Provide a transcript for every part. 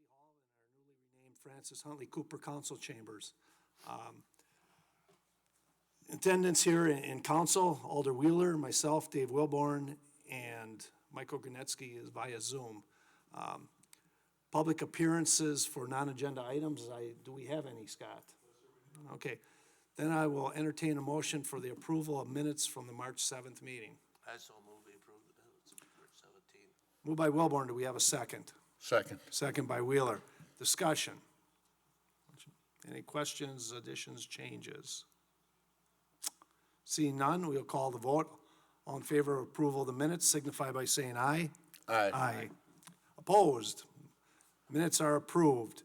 Hall in our newly renamed Francis Huntley Cooper Council Chambers. Attendance here in council, Alder Wheeler, myself, Dave Wilborn, and Michael Gronetsky is via Zoom. Public appearances for non-agenda items, do we have any, Scott? Okay, then I will entertain a motion for the approval of minutes from the March 7th meeting. I so move we approve the minutes of March 17. Moved by Wilborn, do we have a second? Second. Second by Wheeler. Discussion. Any questions, additions, changes? Seeing none, we'll call the vote. All in favor of approval of the minutes signify by saying aye. Aye. Aye. Opposed? Minutes are approved.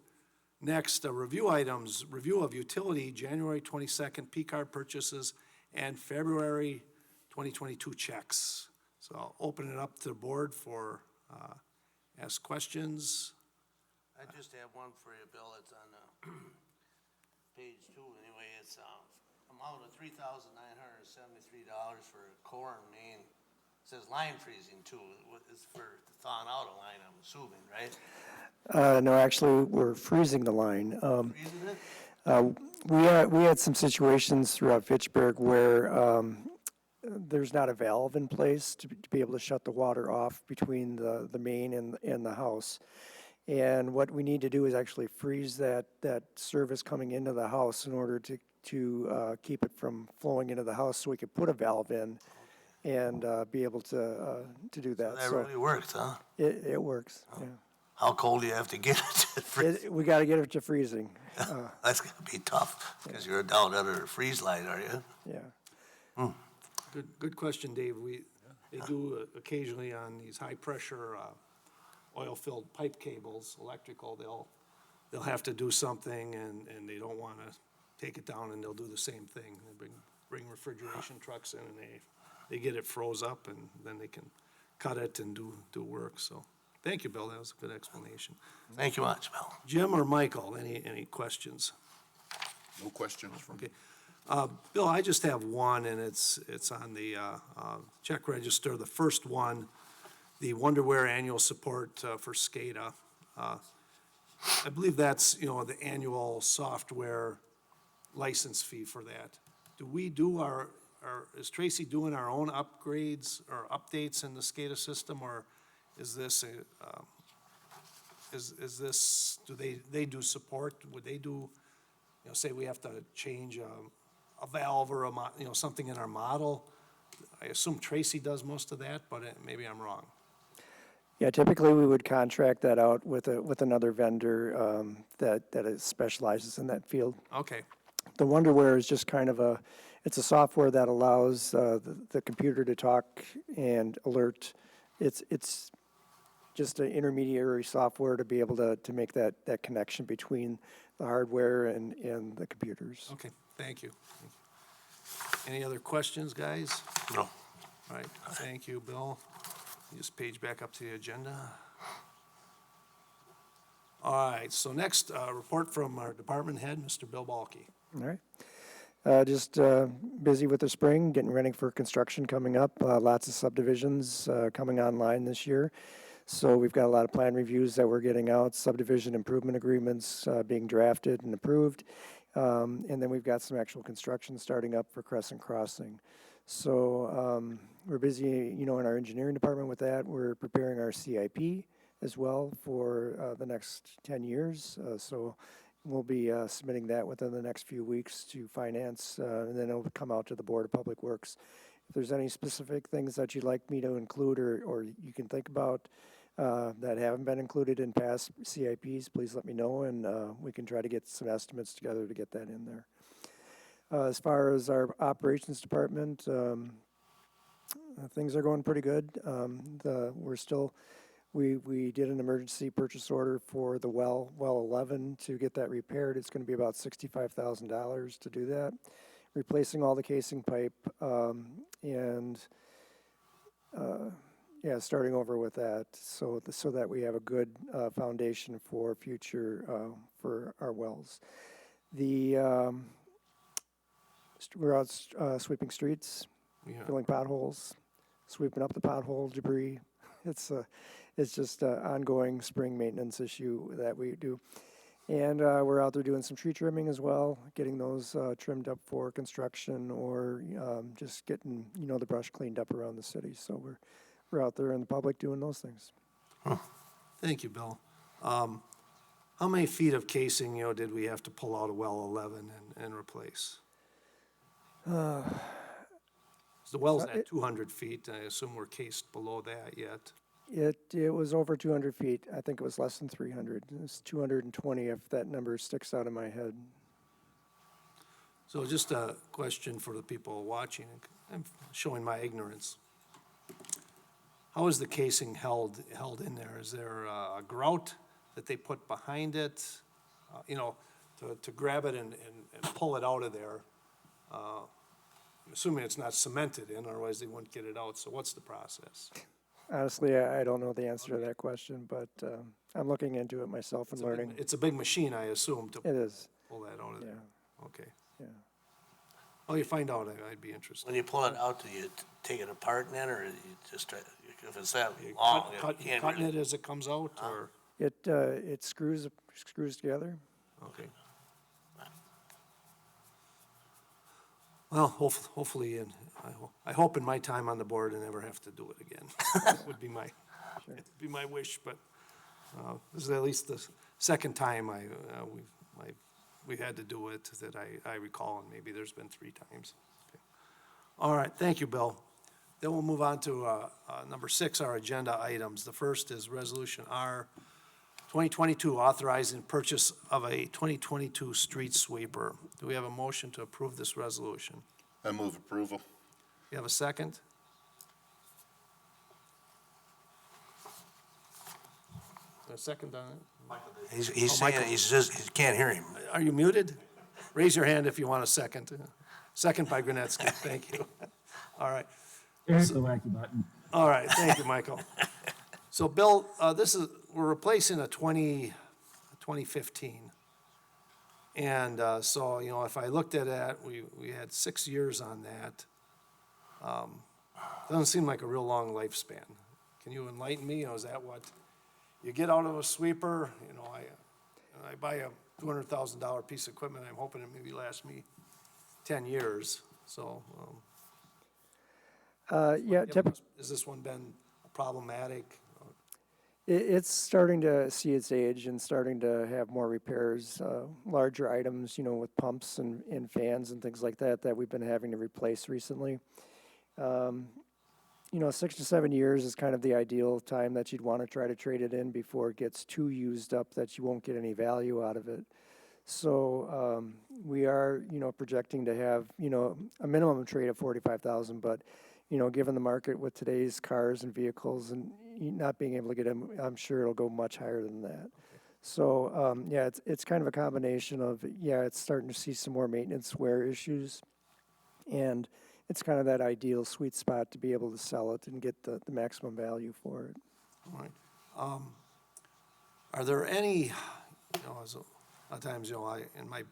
Next, review items, review of utility January 22nd P-card purchases and February 2022 checks. So I'll open it up to the board for ask questions. I just have one for you, Bill. It's on page 2 anyway. It's amount of $3,973 for a core and main. It says line freezing too. It's for thawing out a line, I'm assuming, right? No, actually, we're freezing the line. Freezing it? We had some situations throughout Fitchburg where there's not a valve in place to be able to shut the water off between the main and the house. And what we need to do is actually freeze that service coming into the house in order to keep it from flowing into the house, so we could put a valve in and be able to do that. That really works, huh? It works. Yeah. How cold do you have to get it to freeze? We got to get it to freezing. That's going to be tough because you're down under a freeze line, are you? Yeah. Good question, Dave. They do occasionally on these high pressure oil-filled pipe cables, electrical, they'll have to do something and they don't want to take it down, and they'll do the same thing. They bring refrigeration trucks in and they get it froze up, and then they can cut it and do work. So thank you, Bill. That was a good explanation. Thank you much, Bill. Jim or Michael, any questions? No questions from me. Okay. Bill, I just have one, and it's on the check register. The first one, the Wonderware annual support for SCADA. I believe that's, the annual software license fee for that. Do we do is Tracy doing our own upgrades or updates in the SCADA system, or is this, do they do support? Would they do, say we have to change a valve or something in our model? I assume Tracy does most of that, but maybe I'm wrong. Yeah, typically we would contract that out with another vendor that specializes in that field. Okay. The Wonderware is just kind of it's a software that allows the computer to talk and alert. It's just an intermediary software to be able to make that connection between the hardware and the computers. Okay, thank you. Any other questions, guys? No. All right, thank you, Bill. Just page back up to the agenda. All right, so next, report from our department head, Mr. Bill Balke. All right. Just busy with the spring, getting ready for construction coming up. Lots of subdivisions coming online this year. So we've got a lot of plan reviews that we're getting out, subdivision improvement agreements being drafted and approved. And then we've got some actual construction starting up for Crescent Crossing. So we're busy, in our engineering department with that. We're preparing our CIP as well for the next 10 years. So we'll be submitting that within the next few weeks to finance, and then it'll come out to the Board of Public Works. If there's any specific things that you'd like me to include or you can think about that haven't been included in past CIPs, please let me know, and we can try to get some estimates together to get that in there. As far as our operations department, things are going pretty good. We did an emergency purchase order for the well 11 to get that repaired. It's going to be about $65,000 to do that, replacing all the casing pipe starting over with that, so that we have a good foundation for future for our wells. We're out sweeping streets, filling potholes, sweeping up the pothole debris. It's just an ongoing spring maintenance issue that we do. And we're out there doing some tree trimming as well, getting those trimmed up for construction, or just getting, the brush cleaned up around the city. So we're out there in the public doing those things. Thank you, Bill. How many feet of casing, did we have to pull out of well 11 and replace? The well's at 200 feet. I assume we're cased below that yet. It was over 200 feet. I think it was less than 300. It was 220 if that number sticks out in my head. So just a question for the people watching. I'm showing my ignorance. How is the casing held in there? Is there a grout that they put behind it, to grab it and pull it out of there? I'm assuming it's not cemented in, otherwise they wouldn't get it out. So what's the process? Honestly, I don't know the answer to that question, but I'm looking into it myself and learning. It's a big machine, I assume, to It is, pull that out of there. yeah, Okay. yeah. Oh, you find out, I'd be interested. When you pull it out, do you take it apart then, or you just try, if it's that You long, you can't cutting really? it as it comes out, or, It screws together. okay. Well, hopefully, and I hope in my time on the board I never have to do it again. That would be my wish, but this is at least the second time we had to do it that I recall, and maybe there's been 3 times. Okay. All right, thank you, Bill. Then we'll move on to number 6, our agenda items. The first is Resolution R 2022, authorizing purchase of a 2022 street sweeper. Do we have a motion to approve this resolution? I move approval. You have a second? A second on it? He's saying, Michael. he says, he can't hear him. Are you muted? Raise your hand if you want a second. Second by Granetsky, thank you. All right. There's the wacky button. All right, thank you, Michael. So, Bill, we're replacing a 2015. And so, if I looked at that, we had 6 years on that. Doesn't seem like a real long lifespan. Can you enlighten me? Is that what you get out of a sweeper? I buy a $200,000 piece of equipment. I'm hoping it maybe lasts me 10 years. So, Yeah, has this one been problematic? it's starting to see its age and starting to have more repairs, larger items, with pumps and fans and things like that we've been having to replace recently. 6 to 7 years is kind of the ideal time that you'd want to try to trade it in before it gets too used up that you won't get any value out of it. So we are, projecting to have, a minimum trade of 45,000, but given the market with today's cars and vehicles and not being able to get them, I'm sure it'll go much higher than that. So, it's kind of a combination of, it's starting to see some more maintenance wear issues, and it's kind of that ideal sweet spot to be able to sell it and get the maximum value for it. All right. Are there any, as a lot of times, in my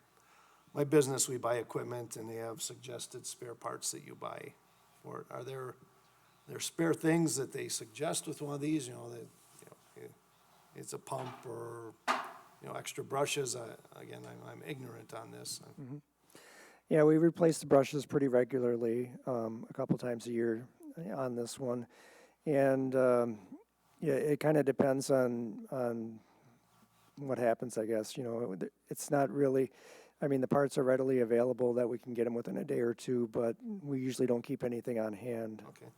business, we buy equipment and they have suggested spare parts that you buy for it. Are there spare things that they suggest with one of these, it's a pump or, extra brushes? Again, I'm ignorant on this. Yeah, we replace the brushes pretty regularly, a couple times a year on this one. And, it kind of depends on what happens, I guess. It's not really, the parts are readily available that we can get them within a day or two, but we usually don't keep anything on hand. Okay.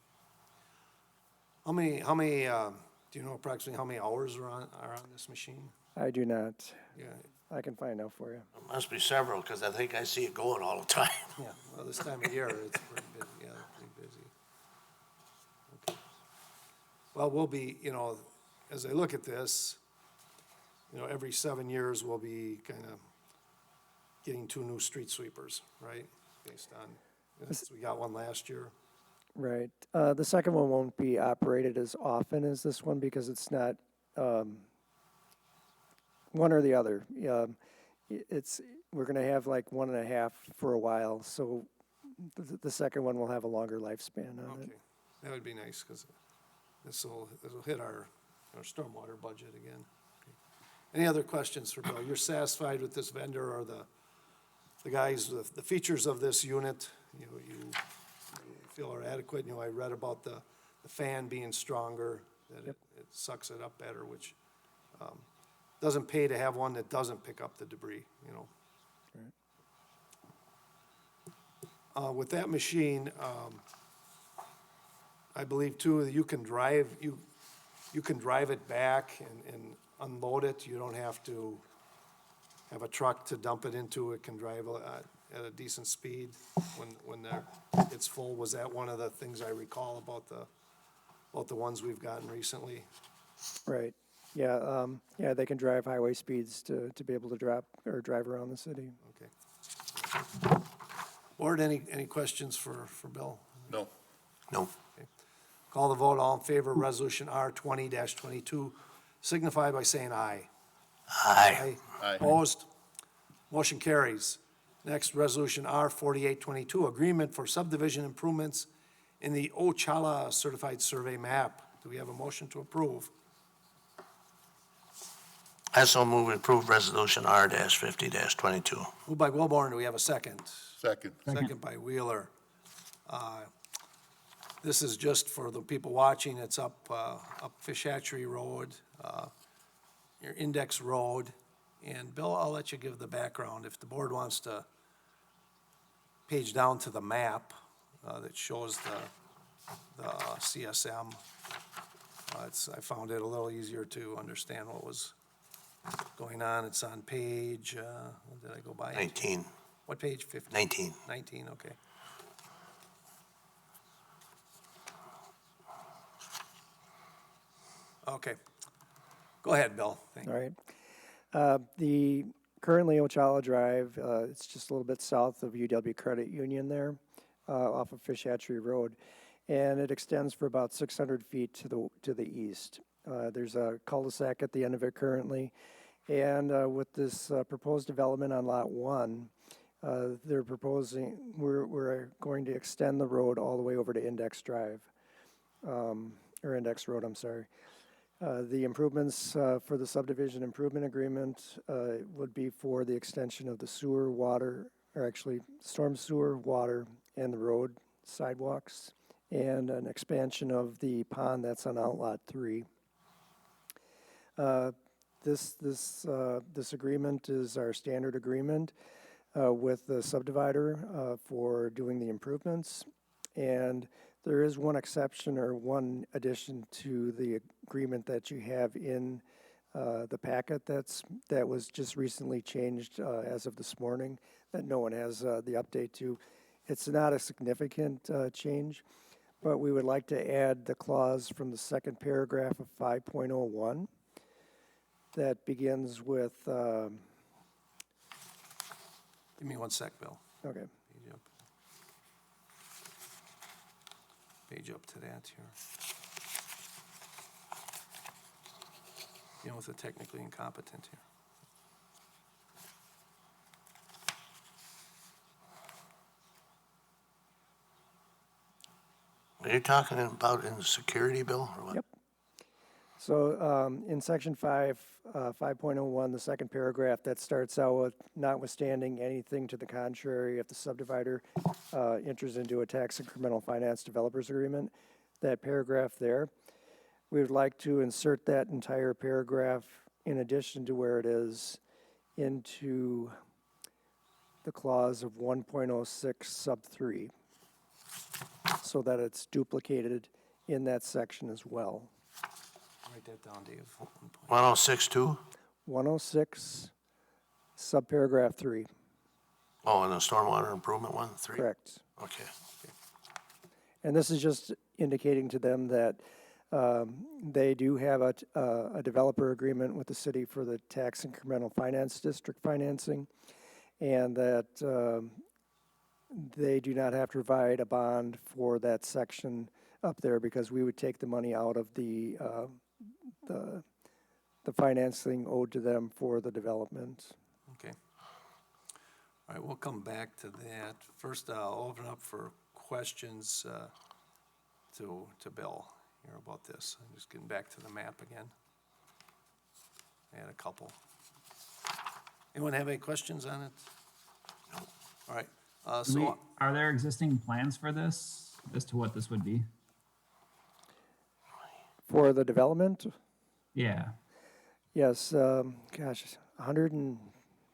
How many, do you know approximately how many hours are on this machine? I do not. Yeah, I can find out for you. There must be several, because I think I see it going all the time. yeah, well, this time of year, it's pretty busy, pretty busy. Okay. Well, we'll be, as I look at this, every 7 years, we'll be kind of getting 2 new street sweepers, right? Based on, we got one last year. Right. The second one won't be operated as often as this one because it's not one or the other. We're going to have like 1.5 for a while, so the second one will have a longer lifespan on it. Okay, that would be nice, because this'll hit our stormwater budget again. Okay. Any other questions for Bill? You're satisfied with this vendor or the guys, the features of this unit, you feel are adequate? I read about the fan being stronger, that it sucks it up better, which, doesn't pay to have one that doesn't pick up the debris. With that machine, I believe too, that you can drive it back and unload it. You don't have to have a truck to dump it into. It can drive at a decent speed when it's full. Was that one of the things I recall about the ones we've gotten recently? Right. Yeah, they can drive highway speeds to be able to drive around the city. Okay. Board, any questions for Bill? No. No. Call the vote. All in favor of Resolution R 20-22, signify by saying aye. Aye. Aye. Opposed? Motion carries. Next, Resolution R 4822, agreement for subdivision improvements in the Ochala Certified Survey Map. Do we have a motion to approve? I so move we approve resolution R-50-22. Moved by Wilborn. Do we have a second? Second. Second by Wheeler. This is just for the people watching. It's up Fish Hatchery Road, your Index Road. And Bill, I'll let you give the background. If the board wants to page down to the map that shows the CSM, I found it a little easier to understand what was going on. It's on page, what did I go by? 19. What page? 15? 19. 19, okay. Okay. Go ahead, Bill. Thank you. All right. The currently Ochala Drive, it's just a little bit south of UW Credit Union there, off of Fish Hatchery Road, and it extends for about 600 feet to the east. There's a cul-de-sac at the end of it currently, and with this proposed development on Lot 1, they're proposing we're going to extend the road all the way over to Index Drive, or Index Road. I'm sorry. The improvements for the subdivision improvement agreement would be for the extension of the sewer, water, or actually storm sewer, water, and the road sidewalks, and an expansion of the pond that's on Outlot 3. This agreement is our standard agreement with the subdivider for doing the improvements, and there is one exception or one addition to the agreement that you have in the packet that was just recently changed as of this morning, that no one has the update to. It's not a significant change, but we would like to add the clause from the second paragraph of 5.01 that begins with, Give me one sec, Bill. okay, Page up to that here. With the technically incompetent here. Are you talking about in the security bill or what? Yep. So in section 5.01, the second paragraph, that starts out with notwithstanding anything to the contrary, if the subdivider enters into a tax incremental finance developers agreement, that paragraph there, we would like to insert that entire paragraph in addition to where it is into the clause of 1.06 sub 3, so that it's duplicated in that section as well. Write that down, Dave. 1062? 106 subparagraph 3. Oh, and the stormwater improvement one, 3? Correct. Okay. And this is just indicating to them that they do have a developer agreement with the city for the tax incremental finance district financing, and that they do not have to provide a bond for that section up there, because we would take the money out of the financing owed to them for the development. Okay. All right, we'll come back to that. First, I'll open up for questions to Bill. here about this. I'm just getting back to the map again. I had a couple. Anyone have any questions on it? No. All right, Are there existing plans for this, as to what this would be? For the development, Yeah, yes, gosh, 100 and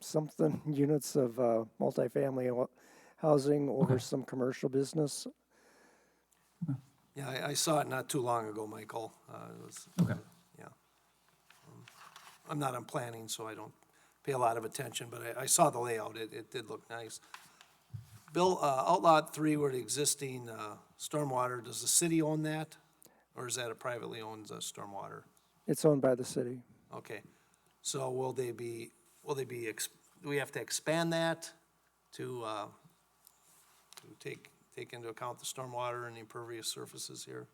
something units of multifamily housing over some commercial business. yeah, I saw it not too long ago, Michael. It was, okay. yeah. I'm not on planning, so I don't pay a lot of attention, but I saw the layout. It did look nice. Bill, Outlot 3, where the existing stormwater, does the city own that? Or is that a privately owned stormwater? It's owned by the city. Okay, so do we have to expand that to take into account the stormwater and impervious surfaces here?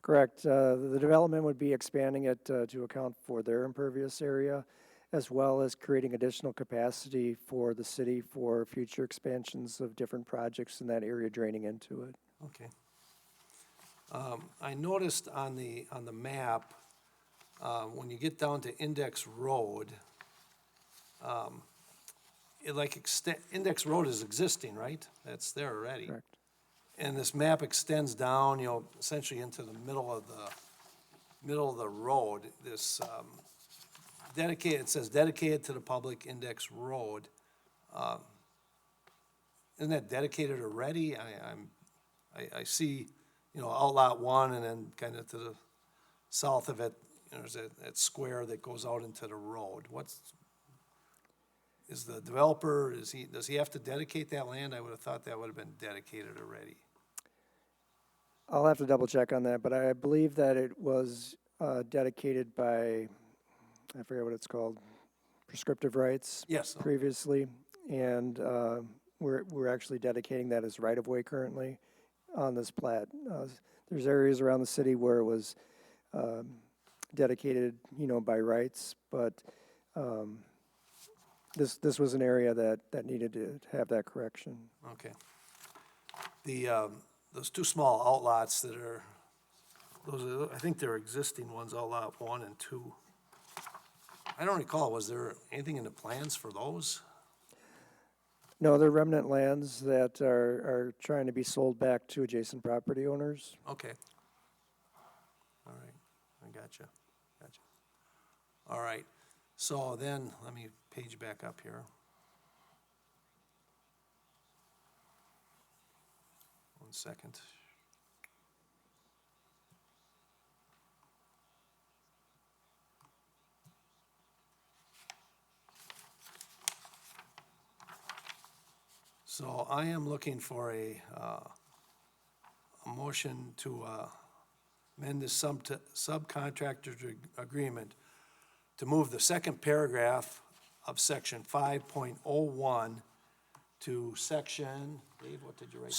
Correct. The development would be expanding it to account for their impervious area, as well as creating additional capacity for the city for future expansions of different projects in that area draining into it. Okay. I noticed on the map, when you get down to Index Road, Index Road is existing, right? That's there already. Correct. And this map extends down, essentially into the middle of the road. This it says dedicated to the public Index Road. Isn't that dedicated already? I see, Outlot 1, and then kind of to the south of it, there's that square that goes out into the road. Is the developer, does he have to dedicate that land? I would have thought that would have been dedicated already. I'll have to double check on that, but I believe that it was dedicated by, I forget what it's called, prescriptive rights. Yes. Previously, and we're actually dedicating that as right-of-way currently on this plat. There's areas around the city where it was dedicated, by rights, but this was an area that needed to have that correction. Okay. Those two small outlots I think they're existing ones, Outlot 1 and 2. I don't recall, was there anything in the plans for those? No, they're remnant lands that are trying to be sold back to adjacent property owners. Okay. All right, I gotcha. All right, so then, let me page back up here. One second. So I am looking for a motion to amend the subcontractor's agreement to move the second paragraph of section 5.01 to section, Dave, what did you write?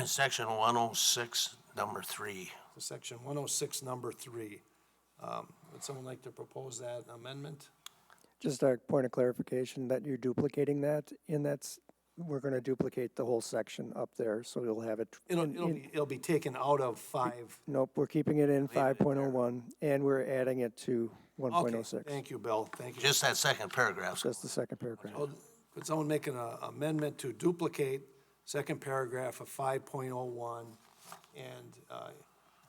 Section 106, number 3. To section 106, number 3. Would someone like to propose that amendment? Just a point of clarification that you're duplicating that we're going to duplicate the whole section up there, so you'll have it. It'll be taken out of 5. Nope, we're keeping it in 5.01, and we're adding it to Okay, 1.06. thank you, Bill, thank you. Just that second paragraph. Just the second paragraph. Could someone make an amendment to duplicate second paragraph of 5.01 and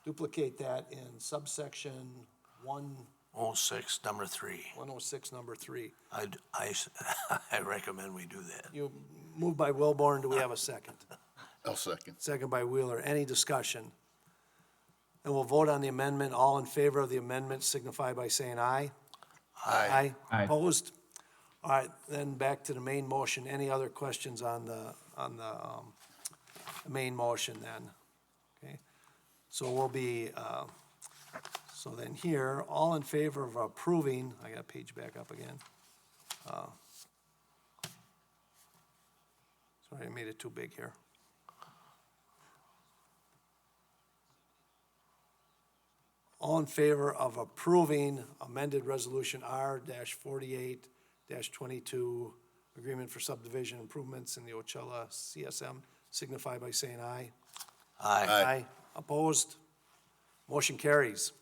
duplicate that in subsection 106, number 3. 106, number 3? I recommend we do that. You moved by Wilborn, do we have a second? I'll second. Second by Wheeler, any discussion? And we'll vote on the amendment. All in favor of the amendment signify by saying aye. Aye. Aye. Opposed? All right, then back to the main motion. Any other questions on the main motion then? Okay, so we'll be, so then here, all in favor of approving, I got page back up again. Sorry, I made it too big here. All in favor of approving amended resolution R-48-22, agreement for subdivision improvements in the Ocella CSM, signify by saying aye. Aye. Opposed? Motion carries.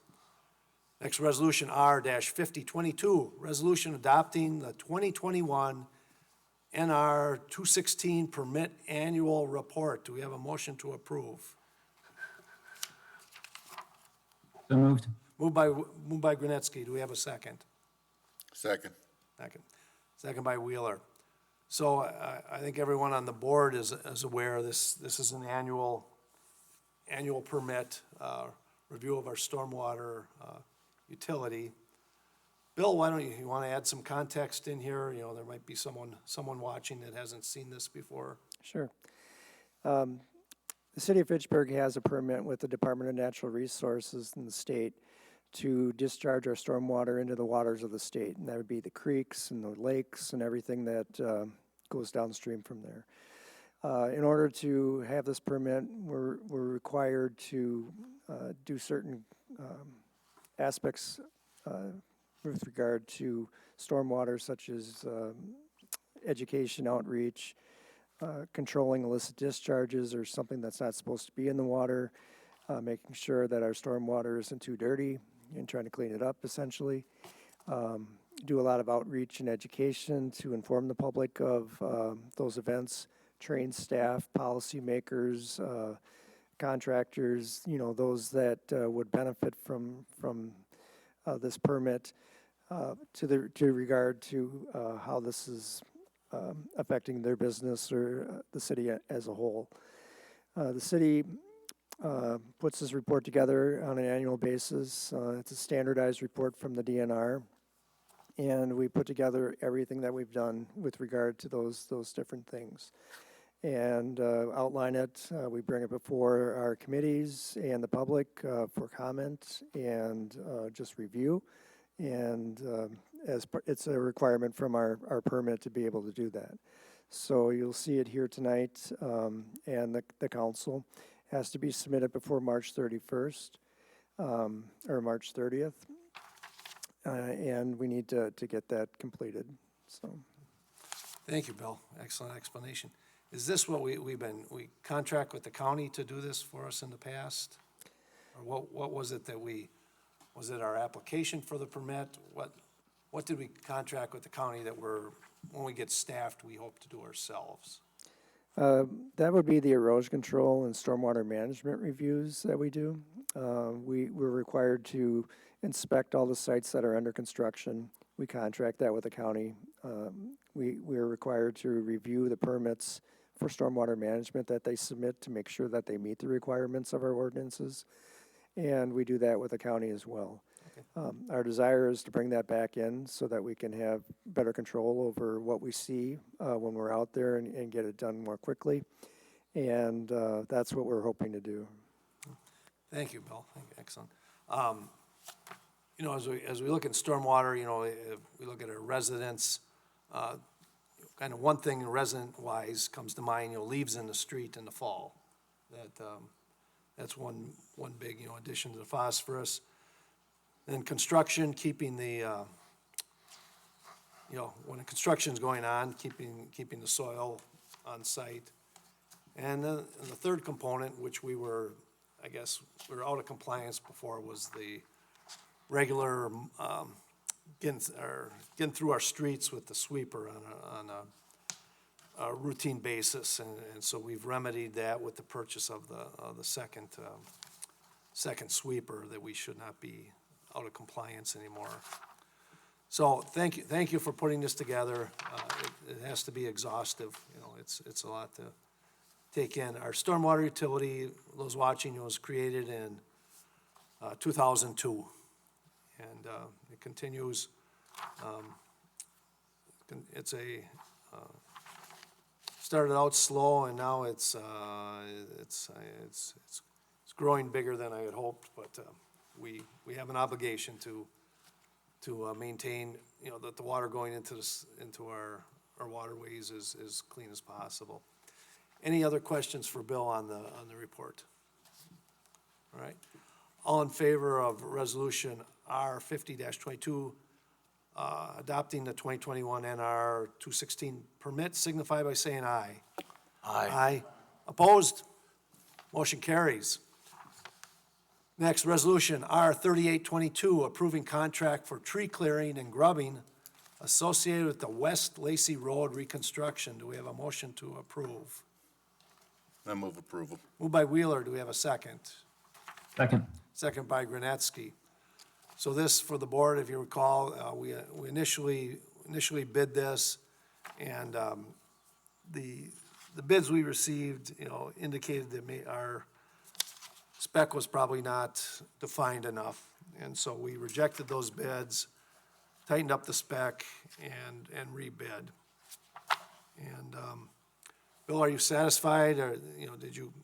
Next resolution, R-5022, resolution adopting the 2021 NR 216 permit annual report. Do we have a motion to approve? So moved. Moved by Granetsky. Do we have a second? Second. Second by Wheeler. So I think everyone on the board is aware this is an annual permit, review of our stormwater utility. Bill, why don't you want to add some context in here? You know, there might be someone watching that hasn't seen this before. Sure. The city of Fitchburg has a permit with the Department of Natural Resources in the state to discharge our stormwater into the waters of the state. And that would be the creeks and the lakes and everything that goes downstream from there. In order to have this permit, we're required to do certain aspects with regard to stormwater, such as education, outreach, controlling illicit discharges or something that's not supposed to be in the water, making sure that our stormwater isn't too dirty and trying to clean it up, essentially. Do a lot of outreach and education to inform the public of those events, train staff, policymakers, contractors, you know, those that would benefit from this permit to regard to how this is affecting their business or the city as a whole. The city puts this report together on an annual basis. It's a standardized report from the DNR, and we put together everything that we've done with regard to those different things and outline it. We bring it before our committees and the public for comment and just review. And it's a requirement from our permit to be able to do that. So you'll see it here tonight, and the council has to be submitted before March 31st or March 30th, and we need to get that completed. So, Thank you, Bill. Excellent explanation. Is this what we contract with the county to do this for us in the past? Or what was it that was it our application for the permit? What did we contract with the county that when we get staffed, we hope to do ourselves? that would be the erosion control and stormwater management reviews that we do. We're required to inspect all the sites that are under construction. We contract that with the county. We're required to review the permits for stormwater management that they submit to make sure that they meet the requirements of our ordinances. And we do that with the county as well. Okay. Our desire is to bring that back in so that we can have better control over what we see when we're out there and get it done more quickly. And that's what we're hoping to do. Thank you, Bill. Excellent. You know, as we look at stormwater, you know, if we look at our residents, kind of one thing resident-wise comes to mind, you know, leaves in the street in the fall. That's one big, you know, addition to the phosphorus. Then construction, keeping the, you know, when the construction's going on, keeping the soil on site. And then the third component, which we were out of compliance before, was the regular, getting through our streets with the sweeper on a routine basis. And so we've remedied that with the purchase of the second sweeper, that we should not be out of compliance anymore. So thank you for putting this together. It has to be exhaustive, you know, it's a lot to take in. Our stormwater utility, those watching, was created in 2002, and it continues. It's started out slow, and now it's growing bigger than I had hoped. But we have an obligation to maintain, you know, that the water going into our waterways is clean as possible. Any other questions for Bill on the report? All right. All in favor of resolution R-50-22, adopting the 2021 NR 216 permit, signify by saying aye. Aye. Aye. Opposed? Motion carries. Next, Resolution R 3822, approving contract for tree clearing and grubbing associated with the West Lacey Road reconstruction. Do we have a motion to approve? I move approval. Moved by Wheeler, do we have a second? Second. Second by Granetsky. So this, for the board, if you recall, we initially bid this, and the bids we received, indicated that our spec was probably not defined enough, and so we rejected those bids, tightened up the spec, and rebid. And, Bill, are you satisfied, or, did you,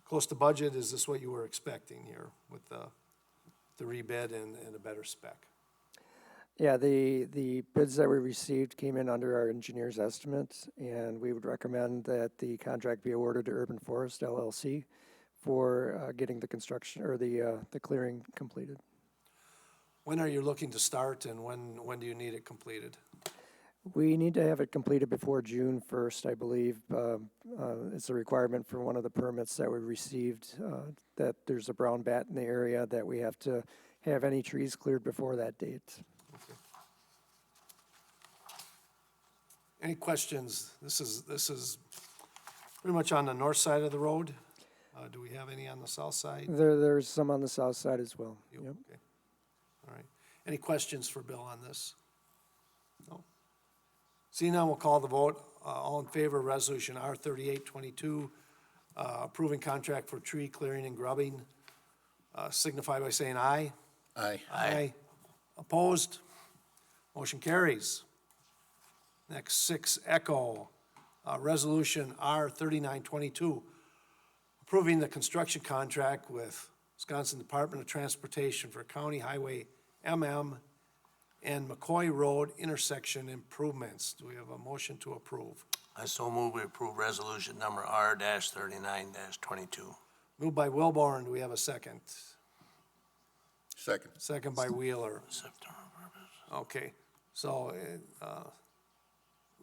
close to budget, is this what you were expecting here with the rebid and a better spec? Yeah, the bids that we received came in under our engineer's estimate, and we would recommend that the contract be awarded to Urban Forest LLC for getting the construction, or the clearing completed. When are you looking to start, and when do you need it completed? We need to have it completed before June 1st, I believe. It's a requirement for one of the permits that we received, that there's a brown bat in the area, that we have to have any trees cleared before that date. Okay. Any questions? This is pretty much on the north side of the road. Do we have any on the south side? There's some on the south side as well. You? Yep. Okay. All right. Any questions for Bill on this? No? Seeing none, we'll call the vote. All in favor of Resolution R 3822, approving contract for tree clearing and grubbing, signify by saying aye. Aye. Aye. Opposed? Motion carries. Next, 6 Echo, Resolution R 3922, approving the construction contract with Wisconsin Department of Transportation for County Highway MM and McCoy Road intersection improvements. Do we have a motion to approve? I so move we approve resolution number R-39-22. Moved by Wilborn, do we have a second? Second. Second by Wheeler. September purpose. Okay, so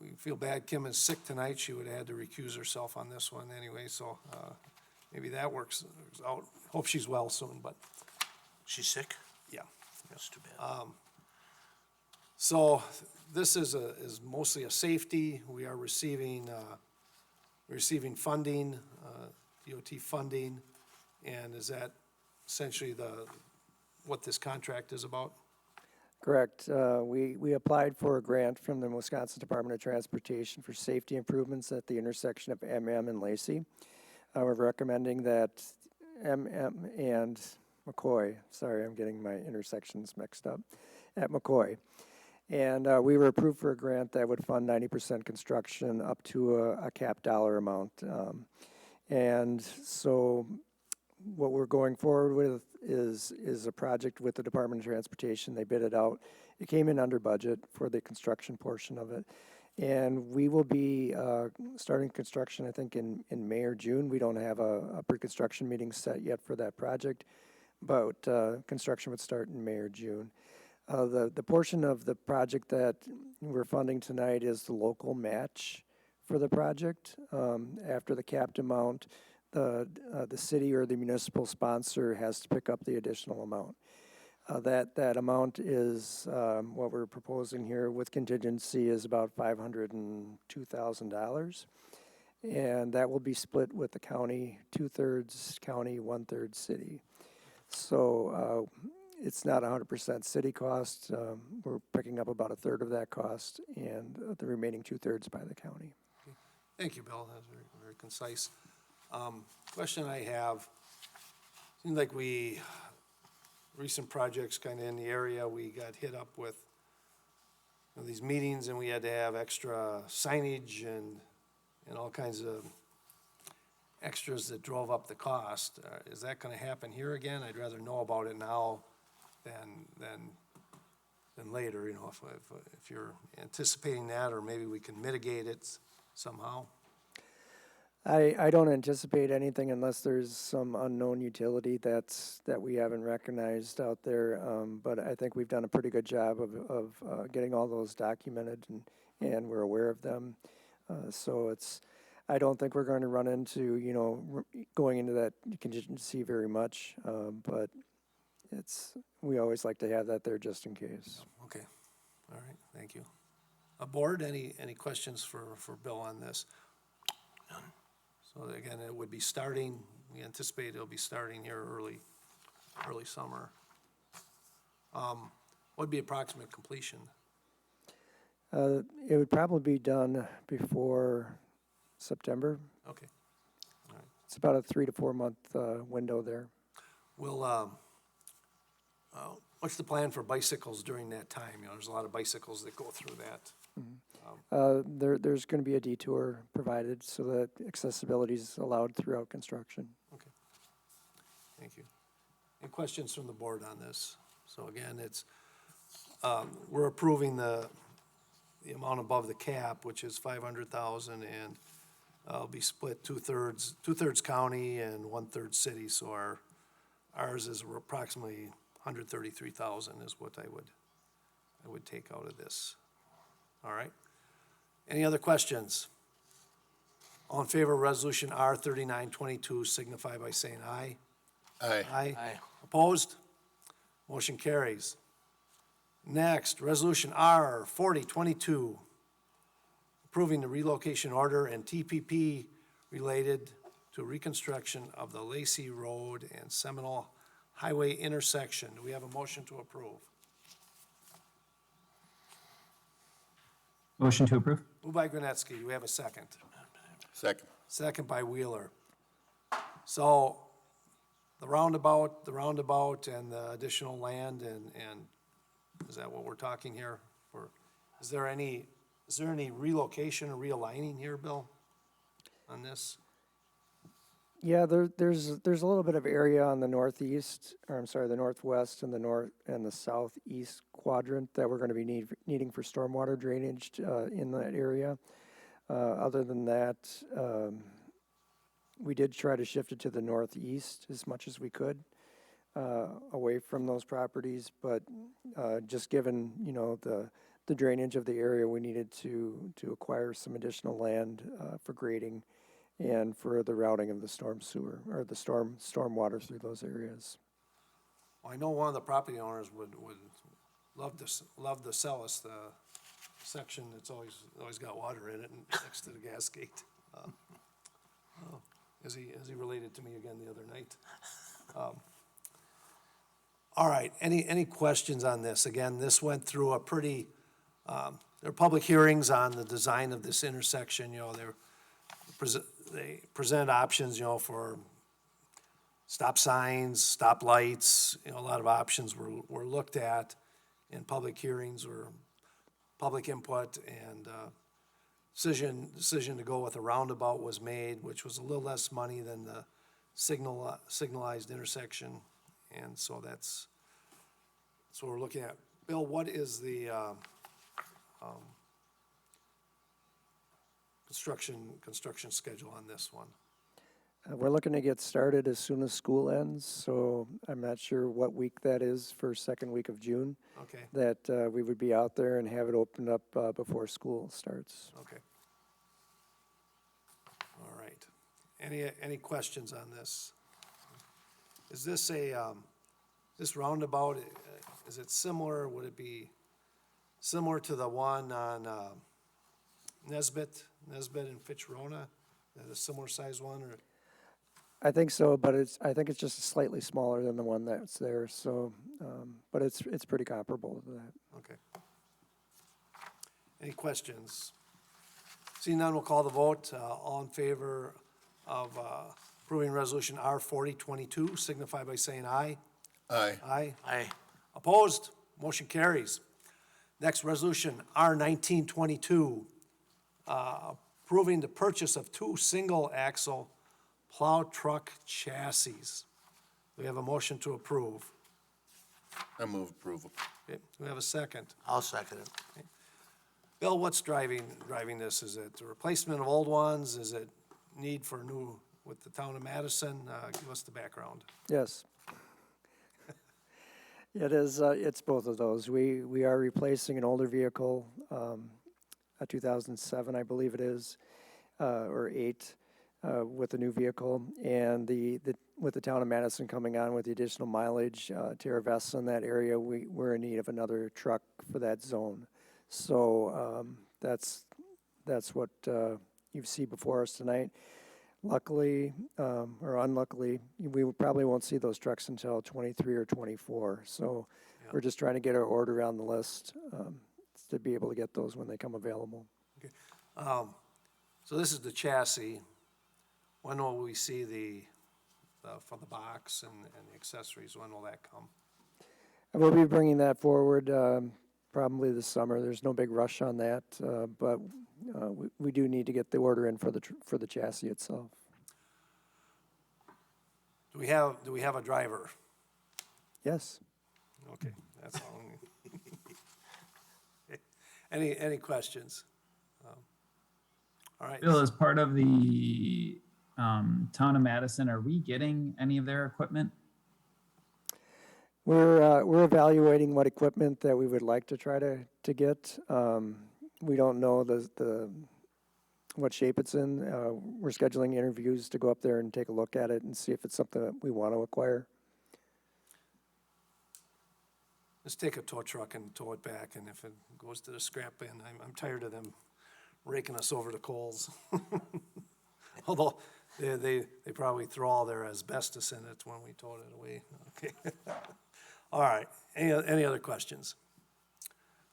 we feel bad Kim is sick tonight. She would have had to recuse herself on this one anyway, so maybe that works out. Hope she's well soon, but She's sick? yeah. That's too bad. So this is mostly a safety. We are receiving funding, DOT funding, and is that essentially what this contract is about? Correct. We applied for a grant from the Wisconsin Department of Transportation for safety improvements at the intersection of MM and Lacey. We're recommending that MM and McCoy, sorry, I'm getting my intersections mixed up, at McCoy. And we were approved for a grant that would fund 90% construction up to a capped dollar amount. And so what we're going forward with is a project with the Department of Transportation. They bid it out. It came in under budget for the construction portion of it. And we will be starting construction, I think, in May or June. We don't have a pre-construction meeting set yet for that project, but construction would start in May or June. The portion of the project that we're funding tonight is the local match for the project. After the capped amount, the city or the municipal sponsor has to pick up the additional amount. That amount is what we're proposing here with contingency is about $502,000, and that will be split with the county, 2/3 county, 1/3 city. So it's not 100% city cost. We're picking up about 1/3 of that cost, and the remaining 2/3 by the county. Thank you, Bill. That was very, very concise. Question I have, seems like recent projects kind of in the area, we got hit up with these meetings, and we had to have extra signage and all kinds of extras that drove up the cost. Is that gonna happen here again? I'd rather know about it now than later, if you're anticipating that, or maybe we can mitigate it somehow. I don't anticipate anything unless there's some unknown utility that we haven't recognized out there. But I think we've done a pretty good job of getting all those documented, and we're aware of them. So I don't think we're going to run into, going into that contingency very much, but we always like to have that there just in case. Okay, all right, thank you. Board, any questions for Bill on this? None. So again, it would be starting, we anticipate it'll be starting here early summer. What'd be approximate completion? It would probably be done before September. Okay, all right. It's about a 3 to 4 month window there. Will, what's the plan for bicycles during that time? There's a lot of bicycles that go through that. There's going to be a detour provided so that accessibility is allowed throughout construction. Okay, thank you. Any questions from the board on this? So again, we're approving the amount above the cap, which is 500,000, and it'll be split two-thirds county and 1/3 city, so ours is approximately 133,000 is what I would take out of this. All right. Any other questions? All in favor of resolution R 3922 signify by saying aye. Aye. Aye. Opposed? Motion carries. Next, resolution R 4022, approving the relocation order and TPP related to reconstruction of the Lacey Road and Seminole Highway intersection. Do we have a motion to approve? Motion to approve? Moved by Granetsky. Do we have a second? Second. Second by Wheeler. So the roundabout and the additional land and is that what we're talking here for? Is there any relocation or realigning here, Bill, on this? Yeah, there's a little bit of area on the northwest and the southeast quadrant that we're going to be needing for stormwater drainage in that area. Other than that, we did try to shift it to the northeast as much as we could, away from those properties, but just given the drainage of the area, we needed to acquire some additional land for grading and for the routing of the storm sewer, or the storm water through those areas. Well, I know one of the property owners would love to sell us the section that's always got water in it and next to the gas gate. As he related to me again the other night. All right, any questions on this? Again, this went through a pretty, there are public hearings on the design of this intersection. They presented options, for stop signs, stop lights, a lot of options were looked at in public hearings or public input, and decision to go with a roundabout was made, which was a little less money than the signalized intersection, and so that's what we're looking at. Bill, what is the construction schedule on this one? We're looking to get started as soon as school ends, so I'm not sure what week that is for second week of June. Okay, That we would be out there and have it opened up before school starts. okay. All right. Any questions on this? Is this this roundabout, is it similar, would it be similar to the one on Nesbit and Fitchburg? Is it a similar size one, or? I think so, but I think it's just slightly smaller than the one that's there. So, but it's pretty comparable to that. Okay. Any questions? Seeing none, we'll call the vote. All in favor of approving resolution R 4022, signify by saying aye. Aye. Aye. Aye. Opposed? Motion carries. Next, resolution R 1922, approving the purchase of 2 single-axle plow truck chassis. We have a motion to approve. I move approval. Okay, we have a second. I'll second it. Bill, what's driving this? Is it the replacement of old ones? Is it need for new with the town of Madison? Give us the background. Yes. It is, it's both of those. We are replacing an older vehicle, a 2007, I believe it is. or 8 with the new vehicle. And with the town of Madison coming on with the additional mileage to our vests in that area, we're in need of another truck for that zone. So that's what you see before us tonight. Luckily, or unluckily, we probably won't see those trucks until 23 or 24. So we're just trying to get our order on the list to be able to get those when they come available. So this is the chassis. When will we see for the box and the accessories, when will that come? We'll be bringing that forward probably this summer. There's no big rush on that, but we do need to get the order in for the chassis itself. Do we have a driver? Yes. Okay, that's all. Any questions? All right. Bill, as part of the town of Madison, are we getting any of their equipment? We're evaluating what equipment that we would like to try to get. We don't know what shape it's in. We're scheduling interviews to go up there and take a look at it and see if it's something that we want to acquire. Let's take a tow truck and tow it back, and if it goes to the scrap bin, I'm tired of them raking us over the coals. Although they probably throw all their asbestos in it when we tow it away. Okay. All right. Any other questions?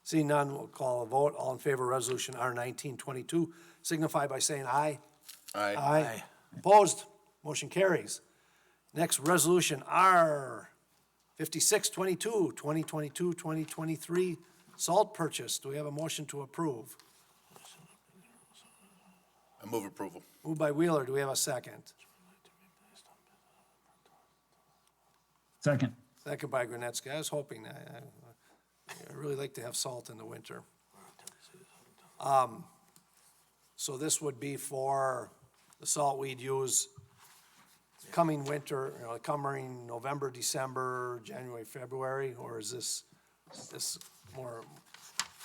Seeing none, we'll call a vote. All in favor of resolution R1922, signify by saying aye. Aye. Aye. Opposed? Motion carries. Next, resolution R5622, 2022-2023 salt purchase. Do we have a motion to approve? I move approval. Moved by Wheeler. Do we have a second? Second. Second by Granetsky. I was hoping, I really like to have salt in the winter. So this would be for the salt we'd use coming winter, coming November, December, January, February, or is this more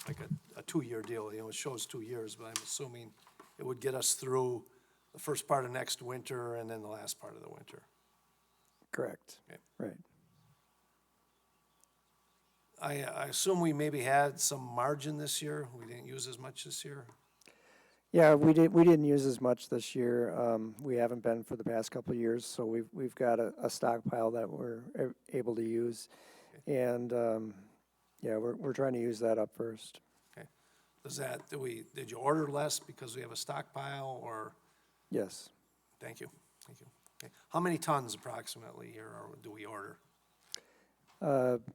like a 2-year deal? It shows 2 years, but I'm assuming it would get us through the first part of next winter and then the last part of the winter. Correct. Okay. Right. I assume we maybe had some margin this year. We didn't use as much this year. Yeah, we didn't use as much this year. We haven't been for the past couple of years, so we've got a stockpile that we're able to use, and yeah, we're trying to use that up first. Okay. Did you order less because we have a stockpile, or? Yes. Thank you. Okay. How many tons approximately here do we order?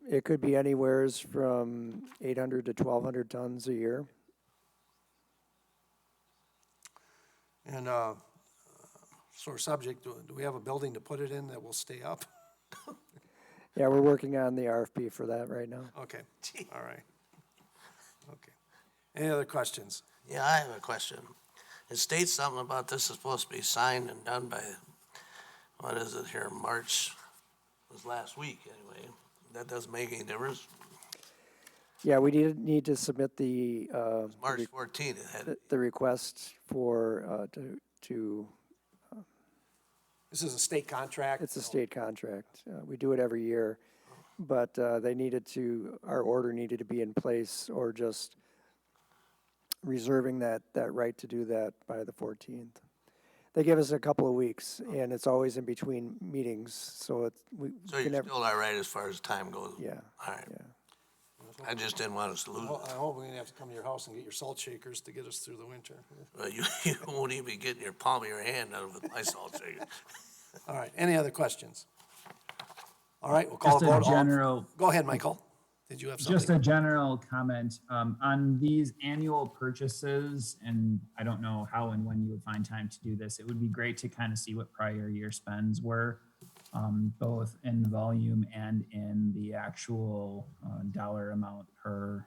It could be anywheres from 800 to 1,200 tons a year. And sore subject, do we have a building to put it in that will stay up? Yeah, we're working on the RFP for that right now. Okay, all right. Okay. Any other questions? Yeah, I have a question. It states something about this is supposed to be signed and done by, what is it here, March, it was last week anyway. That doesn't make any difference. Yeah, we need to submit the March 14th, it had, the request for to This is a state contract? it's a state contract. We do it every year, but our order needed to be in place, or just reserving that right to do that by the 14th. They give us a couple of weeks, and it's always in between meetings, so so you're still all right as far as time goes? Yeah. All right. Yeah. I just didn't want us to lose Well, it. I hope we're gonna have to come to your house and get your salt shakers to get us through the winter. Well, you won't even be getting your palm of your hand out of my salt shaker. All right, any other questions? All right, we'll call Just a a vote. general, Go ahead, Michael. Did you have just something? a general comment, on these annual purchases, and I don't know how and when you would find time to do this. It would be great to kind of see what prior year spends were, both in volume and in the actual dollar amount per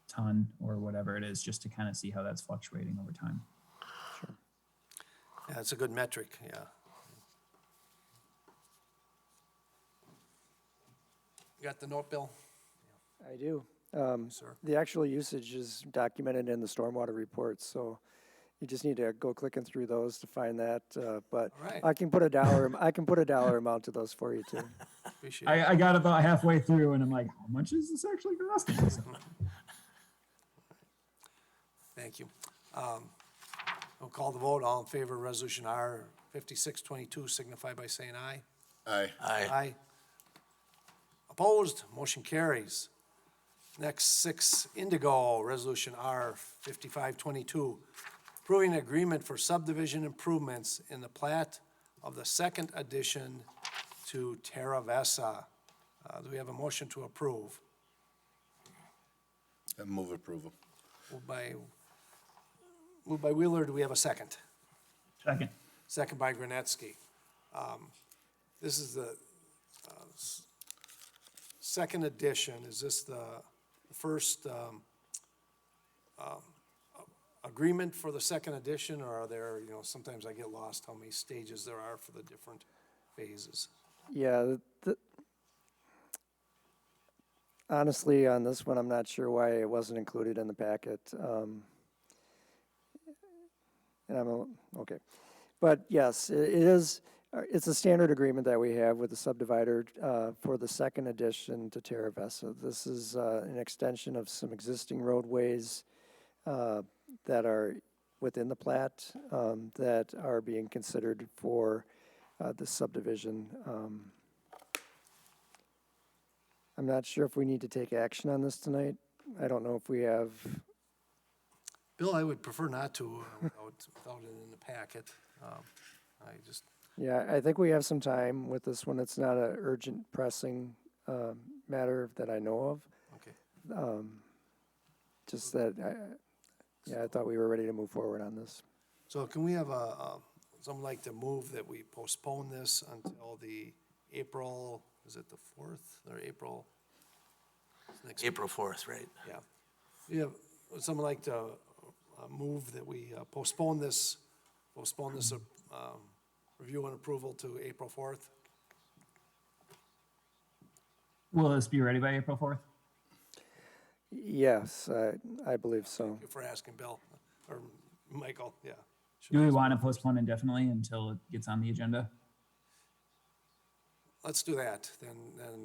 ton or whatever it is, just to kind of see how that's fluctuating over time. Yeah, it's a good metric, yeah. You got the note, Bill? I do. Sir. The actual usage is documented in the stormwater report, so You just need to go clicking through those to find that, but All right. I can put a dollar amount to those for you too. Appreciate it. I got about halfway through and I'm like, how much is this actually costing? So, Thank you. We'll call the vote. All in favor of Resolution R 5622 signify by saying aye. Aye. Aye. Opposed? Motion carries. Next, 6 Indigo, Resolution R 5522, approving an agreement for subdivision improvements in the plat of the second addition to Terra Vesa. Do we have a motion to approve? I move approval. Moved by Wheeler, do we have a second? second. Second by Granetsky. This is the second edition. Is this the first agreement for the second edition, or are there, sometimes I get lost how many stages there are for the different phases? Yeah, honestly, on this one, I'm not sure why it wasn't included in the packet. Okay. But yes, it is, it's a standard agreement that we have with the subdivider for the second addition to Terra Vesa. This is an extension of some existing roadways that are within the plat that are being considered for the subdivision. I'm not sure if we need to take action on this tonight. I don't know if we have. Bill, I would prefer not to without it in the packet. Yeah, I think we have some time with this one. It's not an urgent, pressing matter that I know of. Okay. Just that, I thought we were ready to move forward on this. So can we have someone like to move that we postpone this until the April, is it the 4th or April? Next April 4th, right? Yeah. Would someone like to move that we postpone this review and approval to April 4th? Will this be ready by April 4th? Yes, I believe so. Thank you for asking, Bill, or Michael, yeah. Do we want to postpone indefinitely until it gets on the agenda? Let's do that, then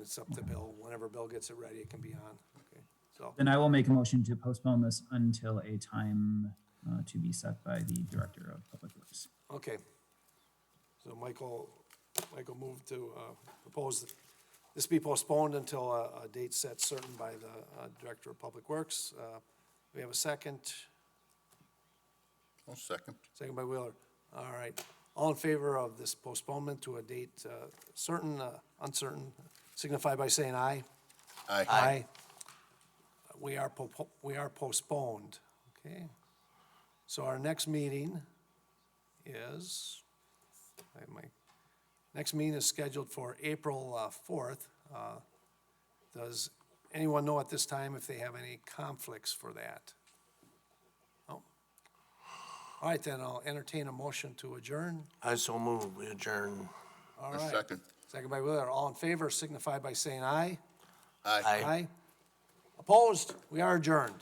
it's up to Bill. Whenever Bill gets it ready, it can be on, okay? So, Then I will make a motion to postpone this until a time to be set by the Director of Public Works. okay. So Michael moved to propose that this be postponed until a date set certain by the Director of Public Works. We have a second. I'll second. Second by Wheeler. All right. All in favor of this postponement to a date certain, uncertain, signify by saying aye. Aye. We are postponed, okay? So our next meeting is, next meeting is scheduled for April 4th. Does anyone know at this time if they have any conflicts for that? No? All right, then I'll entertain a motion to adjourn. I so move, we adjourn. All A right. second. Second by Wheeler. All in favor signify by saying aye. Aye. Aye. Opposed? We are adjourned.